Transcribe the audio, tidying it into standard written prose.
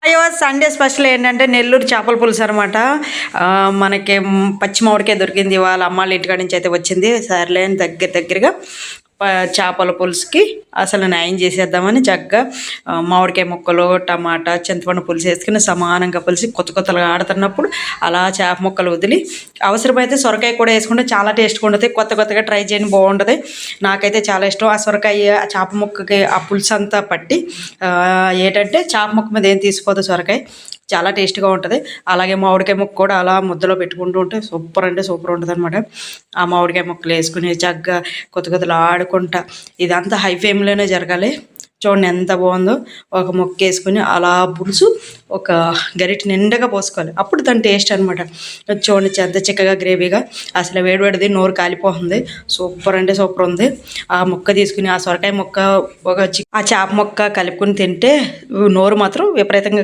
అయ్యో Sunday special ఏంటంటే నెల్లూరు చేపల పులుసు అనమాట. మనకి పచ్చి మామిడికాయ దొరికింది వాళ్ళ అమ్మాళ్ళ ఇంటికాడ నుంచి అయితే వచ్చింది. సర్లే అని దగ్గరగా చేపల పులుసుకి అసలు న్యాయం చేసేద్దామని చక్కగా మామిడికాయ ముక్కలు టమాటా చింతపండు పులుసు వేసుకుని సమానంగా పులిసి కొత్తగా ఆడుతున్నప్పుడు అలా చేప ముక్కలు వదిలి అవసరమైతే సొరకాయ కూడా వేసుకుంటే చాలా టేస్ట్గా ఉంటుంది. కొత్తగా ట్రై చేయని బాగుంటుంది. నాకైతే చాలా ఇష్టం. ఆ సొరకాయ ఆ చేప ముక్కకి ఆ పులుసు అంతా పట్టి ఏంటంటే చేప ముక్క మీద ఏం తీసిపోదు సొరకాయ, చాలా టేస్ట్గా ఉంటుంది. అలాగే మామిడికాయ ముక్క కూడా అలా ముద్దలో పెట్టుకుంటూ ఉంటే సూపర్ అంటే సూపర్ ఉంటుంది అనమాట. ఆ మామిడికాయ ముక్కలు వేసుకుని చక్కగా కొత్తలు ఆడుకుంటా ఇదంతా హై ఫ్లేమ్లోనే జరగాలి. చూడండి ఎంత బాగుందో. ఒక ముక్క వేసుకుని అలా పులుసు ఒక గరిటె నిండగా పోసుకోవాలి, అప్పుడు దాని టేస్ట్ అనమాట. చూడండి ఎంత చిక్కగా గ్రేవీగా అసలు వేడివేడిది నోరు కాలిపోతుంది. సూపర్ అంటే సూపర్ ఉంది. ఆ ముక్క తీసుకుని ఆ సొరకాయ ముక్క ఆ చేప ముక్క కలుపుకుని తింటే నోరు మాత్రం విపరీతంగా